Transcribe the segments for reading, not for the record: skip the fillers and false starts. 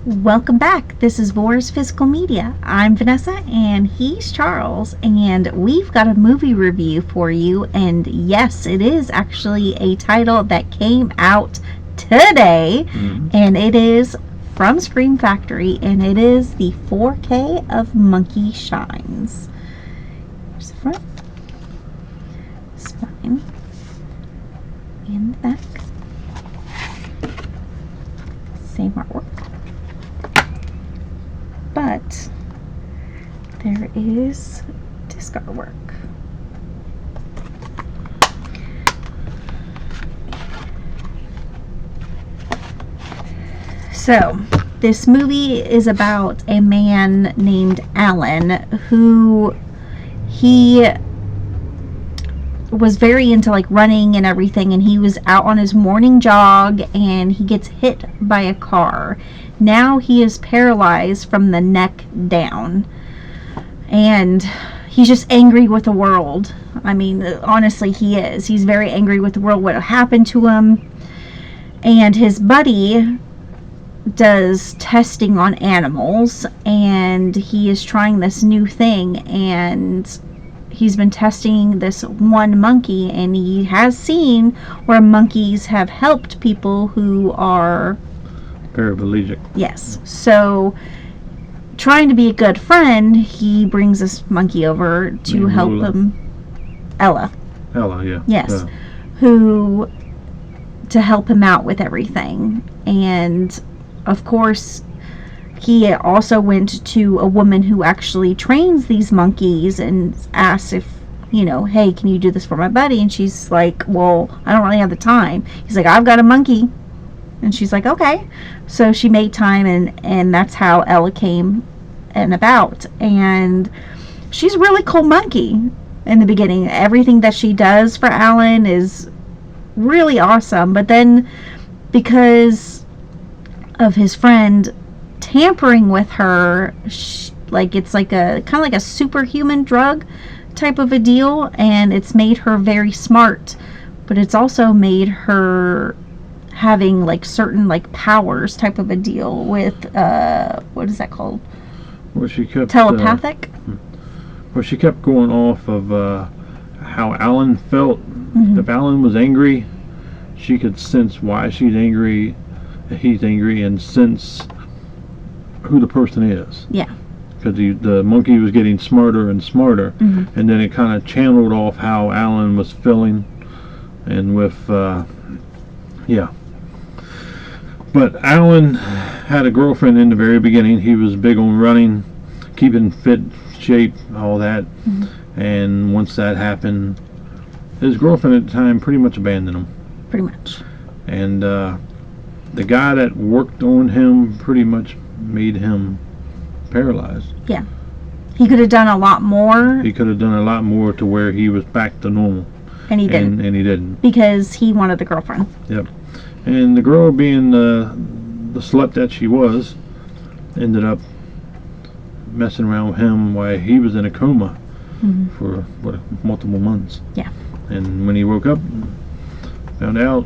Welcome back. This is Vora's Physical Media. I'm Vanessa and he's Charles, and we've got a movie review for you. And yes, it is actually a title that came out today, and it is from Scream Factory, and it is the 4K of Monkey Shines. Here's the front, spine, and the back. Same artwork. But there is disc artwork. So, this movie is about a man named Alan who he was very into like running and everything, and he was out on his morning jog and he gets hit by a car. Now he is paralyzed from the neck down, and he's just angry with the world. I mean, honestly, he is. He's very angry with the world, what happened to him. And his buddy does testing on animals, and he is trying this new thing, and he's been testing this one monkey, and he has seen where monkeys have helped people who are paraplegic. Yes. So, trying to be a good friend, he brings this monkey over to help him. Ella, yeah. Yes. Who, to help him out with everything. And, of course, he also went to a woman who actually trains these monkeys and asks if, hey, can you do this for my buddy? And she's like, well, I don't really have the time. He's like, I've got a monkey. And she's like, okay. So she made time, and that's how Ella came and about. And she's a really cool monkey in the beginning. Everything that she does for Alan is really awesome. But then, because of his friend tampering with her, it's like a kind of like a superhuman drug type of a deal, and it's made her very smart, but it's also made her having like certain like powers type of a deal with what is that called? Well, she kept telepathic. She kept going off of how Alan felt. If Alan was angry, she could sense why he's angry, and sense who the person is. Yeah. Because the monkey was getting smarter and smarter, and then it kind of channeled off how Alan was feeling, and with But Alan had a girlfriend in the very beginning. He was big on running, keeping fit, shape, all that. And once that happened, his girlfriend at the time pretty much abandoned him. Pretty much. And the guy that worked on him pretty much made him paralyzed. Yeah. He could have done a lot more. He could have done a lot more to where he was back to normal. And he didn't. And he didn't. Because he wanted the girlfriend. Yep. And the girl, being the slut that she was, ended up messing around with him while he was in a coma for multiple months. Yeah. And when he woke up, found out,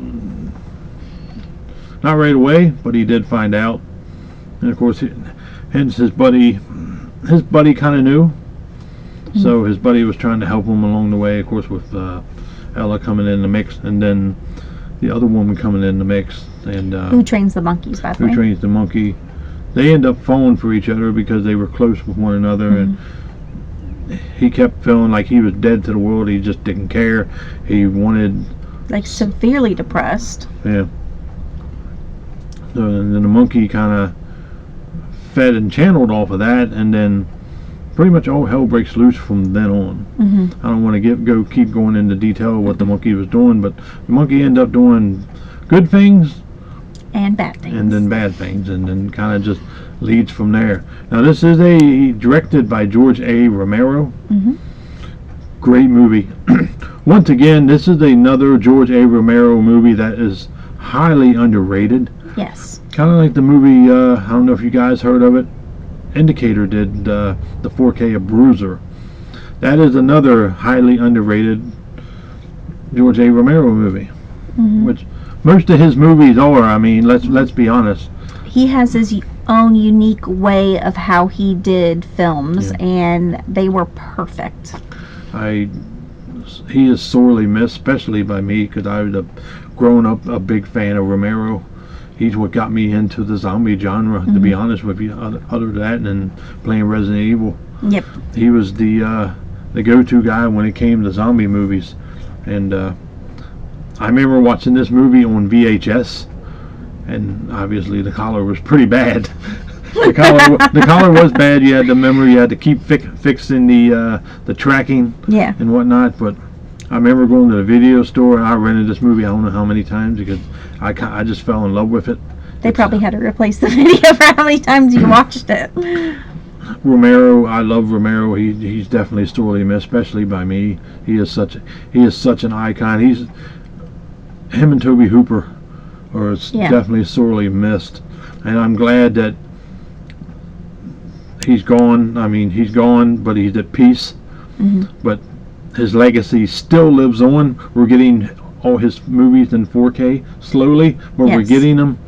not right away, but he did find out. And of course, hence his buddy kind of knew. So his buddy was trying to help him along the way, of course, with Ella coming in the mix, and then the other woman coming in the mix, and who trains the monkeys, by the way. Who trains the monkey. They end up falling for each other because they were close with one another, and he kept feeling like he was dead to the world. He just didn't care. He wanted, like, severely depressed. Yeah. So then the monkey kind of fed and channeled off of that, and then pretty much all hell breaks loose from then on. I don't want to keep going into detail of what the monkey was doing, but the monkey ended up doing good things and bad things, and then bad things, and then kind of just leads from there. Now, this is directed by George A. Romero. Great movie. Once again, this is another George A. Romero movie that is highly underrated. Yes. Kind of like the movie, I don't know if you guys heard of it, Indicator did, the 4K of Bruiser. That is another highly underrated George A. Romero movie, which most of his movies are. I mean, let's be honest. he has his own unique way of how he did films, Yeah. and they were perfect. He is sorely missed, especially by me, because I was grown up a big fan of Romero. He's what got me into the zombie genre, to be honest with you. Other than that, and playing Resident Evil, Yep. he was the go-to guy when it came to zombie movies. And I remember watching this movie on VHS, and obviously the collar was pretty bad. The collar was bad. You had the memory. You had to keep fixing the tracking Yeah. and whatnot. But I remember going to the video store, and I rented this movie I don't know how many times, because I just fell in love with it. They probably had to replace the video for how many times you watched it. Romero, I love Romero. He's definitely sorely missed, especially by me. He is such an icon. Him and Tobe Hooper are definitely sorely missed, and I'm glad that he's gone. I mean, he's gone, but he's at peace. But his legacy still lives on. We're getting all his movies in 4K slowly, but we're getting them.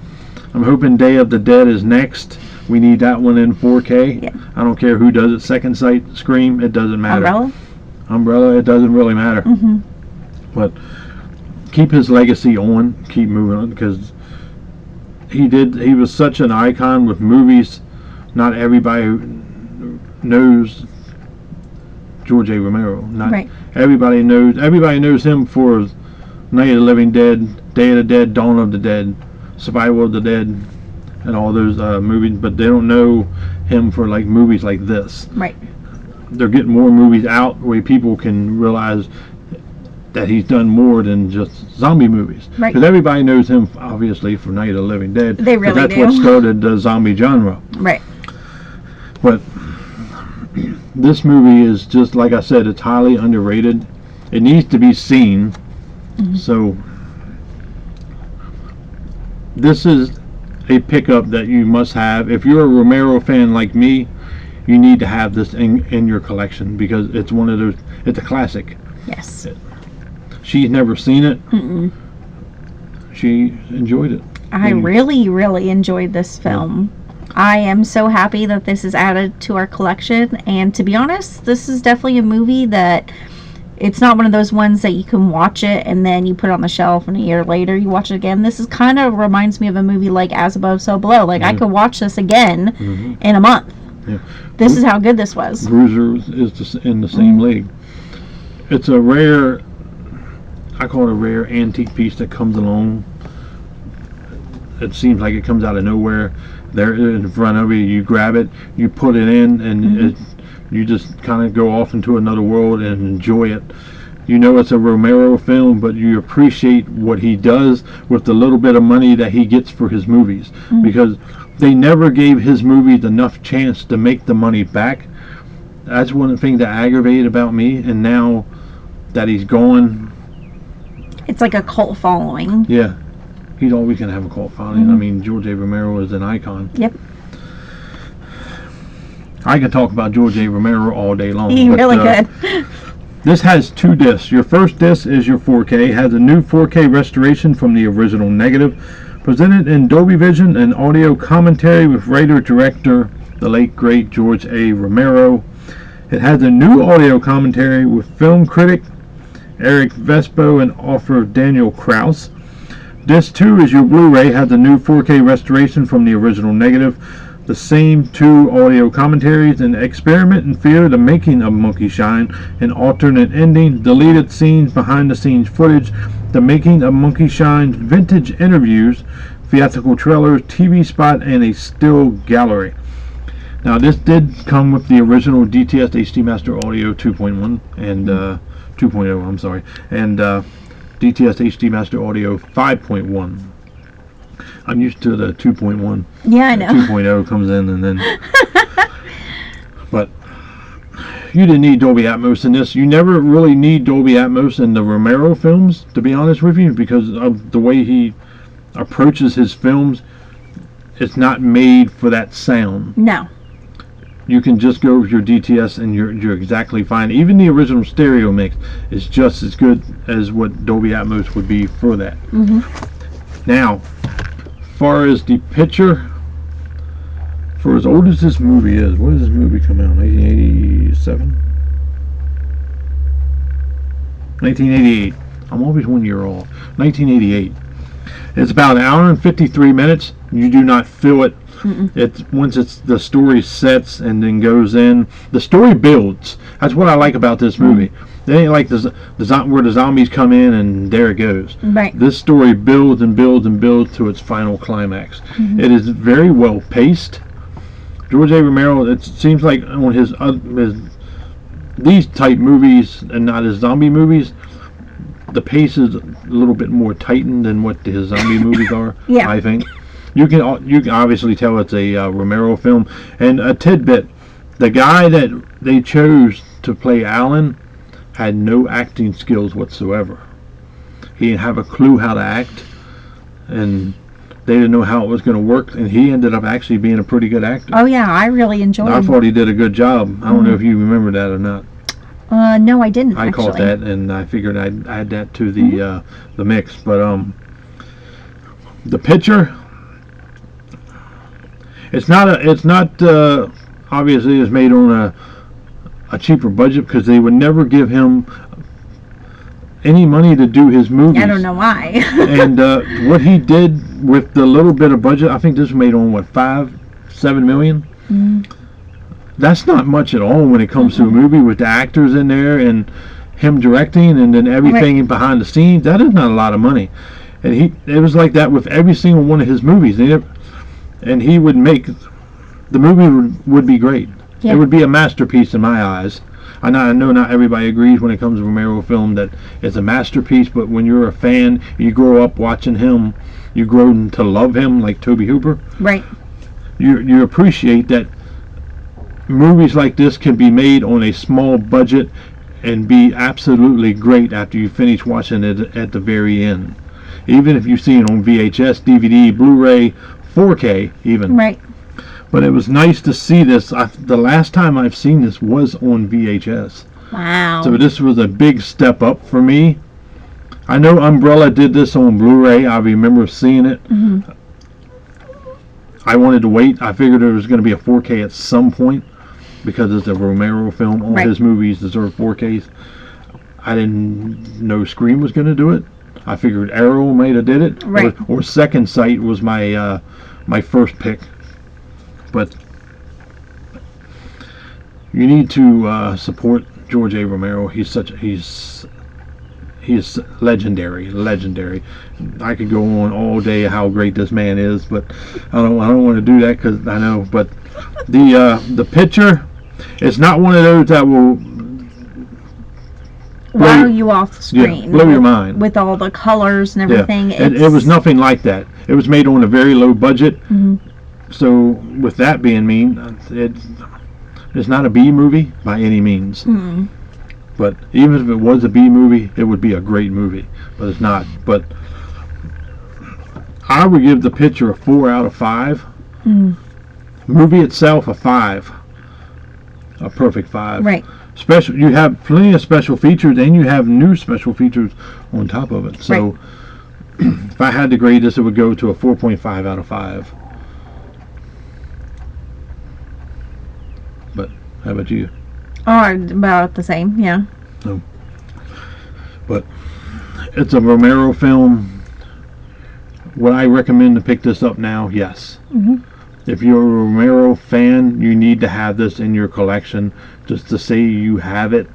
I'm hoping Day of the Dead is next. We need that one in 4K. Yeah. I don't care who does it. Second Sight, Scream, it doesn't matter. Umbrella, it doesn't really matter. But keep his legacy on. Keep moving on, because he was such an icon with movies. Not everybody knows George A. Romero. Not everybody knows him for Night of the Living Dead, Day of the Dead, Dawn of the Dead, Survival of the Dead, and all those movies, but they don't know him for like movies like this. Right. They're getting more movies out where people can realize that he's done more than just zombie movies. Right. Because everybody knows him obviously for Night of the Living Dead. They really that's do. What started the zombie genre. Right. But this movie is just, like I said, it's highly underrated. It needs to be seen. So this is a pickup that you must have. If you're a Romero fan like me, you need to have this in your collection, because it's one of those. It's a classic. Yes. She's never seen it. She enjoyed it. I really, really enjoyed this film. I am so happy that this is added to our collection, and to be honest, this is definitely a movie that it's not one of those ones that you can watch it and then you put it on the shelf and a year later you watch it again. This is kind of reminds me of a movie like As Above, So Below. Like I could watch this again in a month. This is how good this was. Bruiser is in the same league. It's a rare, I call it a rare antique piece that comes along. It seems like it comes out of nowhere. There in front of you, you grab it, you put it in, and you just kind of go off into another world and enjoy it. You know it's a Romero film, but you appreciate what he does with the little bit of money that he gets for his movies, because they never gave his movies enough chance to make the money back. That's one of the things that aggravated about me, and now that he's gone, it's like a cult following. Yeah, he's always going to have a cult following. I mean, George A. Romero is an icon. Yep. I could talk about George A. Romero all day long. You really could. This has 2 discs. Your first disc is your 4K. It has a new 4K restoration from the original negative, presented in Dolby Vision and audio commentary with writer-director, the late great George A. Romero. It has a new audio commentary with film critic Eric Vespo and author Daniel Krause. Disc 2 is your Blu-ray. Has a new 4K restoration from the original negative. The same 2 audio commentaries, an experiment in fear, the making of Monkey Shine, an alternate ending, deleted scenes, behind the scenes footage, the making of Monkey Shine, vintage interviews, theatrical trailers, TV spot, and a still gallery. Now this did come with the original DTS HD Master Audio 2.1 and 2.0, I'm sorry, and DTS HD Master Audio 5.1. I'm used to the 2.1. Yeah, I know. 2.0 comes in and then... But you didn't need Dolby Atmos in this. You never really need Dolby Atmos in the Romero films, to be honest with you, because of the way he approaches his films. It's not made for that sound. No. You can just go with your DTS and you're exactly fine. Even the original stereo mix is just as good as what Dolby Atmos would be for that. Now, as far as the picture For as old as this movie is, when did this movie come out? 1987? 1988. I'm always 1 year old. 1988. It's about an hour and 53 minutes. You do not feel it. It's once the story sets and then goes in. The story builds. That's what I like about this movie. It ain't like where the zombies come in and there it goes. Right. This story builds and builds and builds to its final climax. It is very well paced. George A. Romero, it seems like on his these type movies and not his zombie movies, the pace is a little bit more tightened than what his zombie movies are. Yeah. I think you can obviously tell it's a Romero film. And a tidbit: the guy that they chose to play Alan had no acting skills whatsoever. He didn't have a clue how to act, and they didn't know how it was going to work, and he ended up actually being a pretty good actor. Oh yeah, I really enjoyed I it. thought he did a good job. I don't know if you remember that or not. No, I didn't. I caught that, and I figured I'd add that to the mix. But the picture, it's not obviously it's made on a cheaper budget because they would never give him any money to do his movies. I don't know why. And what he did with the little bit of budget, I think this was made on what, 5-7 million. That's not much at all when it comes to a movie with the actors in there and him directing and then everything behind the scenes. That is not a lot of money. And it was like that with every single one of his movies. And he would make the movie would be great. Yeah. It would be a masterpiece in my eyes. I know not everybody agrees when it comes to Romero film that it's a masterpiece, but when you're a fan, you grow up watching him, you grow to love him like Tobe Hooper. Right. You appreciate that movies like this can be made on a small budget and be absolutely great after you finish watching it at the very end. Even if you see it on VHS, DVD, Blu-ray, 4K even. Right. But it was nice to see this. The last time I've seen this was on VHS. Wow. So this was a big step up for me. I know Umbrella did this on Blu-ray. I remember seeing it. I wanted to wait. I figured there was going to be a 4K at some point because it's a Romero film. All his movies deserve 4Ks. I didn't know Scream was going to do it. I figured Arrow might have did it. Right. Or Second Sight was my my first pick. But you need to support George A. Romero. He's legendary. I could go on all day how great this man is, but I don't want to do that because I know. But the picture, it's not one of those that will wow you off the screen. Yeah, blow your mind with all the colors and everything. Yeah. It was nothing like that. It was made on a very low budget. So with that being mean, it's not a B movie by any means. But even if it was a B movie, it would be a great movie. But it's not. But I would give the picture a 4 out of 5. Movie itself a 5. A perfect 5. Right. Special. You have plenty of special features, and you have new special features on top of it. So if I had to grade this, it would go to a 4.5 out of 5. But how about you? Oh, about the same, yeah. No. But it's a Romero film. Would I recommend to pick this up now? Yes. If you're a Romero fan, you need to have this in your collection just to say you have it.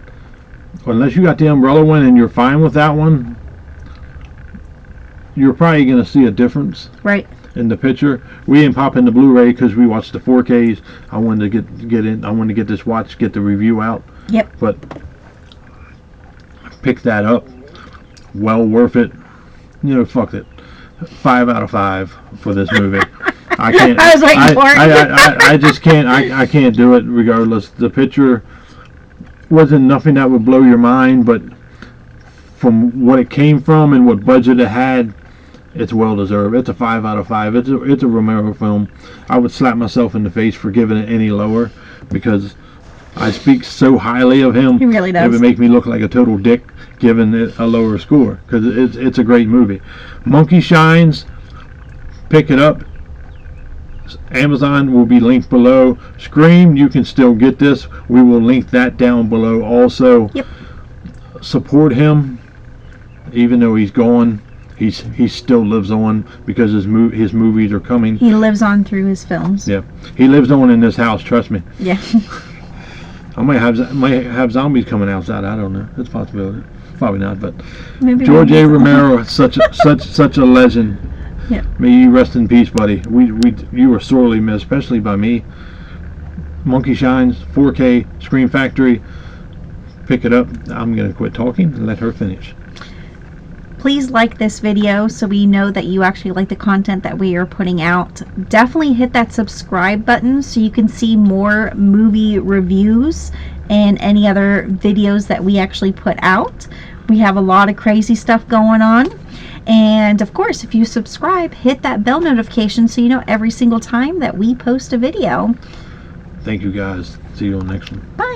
Unless you got the Umbrella one and you're fine with that one, you're probably going to see a difference. Right. In the picture. We didn't pop in the Blu-ray because we watched the 4Ks. I wanted to get in. I wanted to get this watch, get the review out. Yep. But pick that up. Well worth it. You know, fuck it. 5 out of 5 for this movie. I can't. I was waiting for it. I just can't. I can't do it. Regardless, the picture wasn't nothing that would blow your mind, but from what it came from and what budget it had, it's well deserved. It's a 5 out of 5. It's a Romero film. I would slap myself in the face for giving it any lower because I speak so highly of him. He really does. It would make me look like a total dick giving it a lower score because it's a great movie. Monkey Shines. Pick it up. Amazon will be linked below. Scream, you can still get this. We will link that down below also. Yep. Support him, even though he's gone. He still lives on because his movies are coming. He lives on through his films. Yeah, he lives on in this house. Trust me. Yeah. I might have zombies coming outside. I don't know. It's a possibility. Probably not, but Maybe George A. Romero, such a legend. Yeah. May you rest in peace, buddy. You were sorely missed, especially by me. Monkey Shines, 4K, Scream Factory. Pick it up. I'm gonna quit talking and let her finish. Please like this video so we know that you actually like the content that we are putting out. Definitely hit that subscribe button so you can see more movie reviews and any other videos that we actually put out. We have a lot of crazy stuff going on. And of course, if you subscribe, hit that bell notification so you know every single time that we post a video. Thank you guys. See you on the next one. Bye.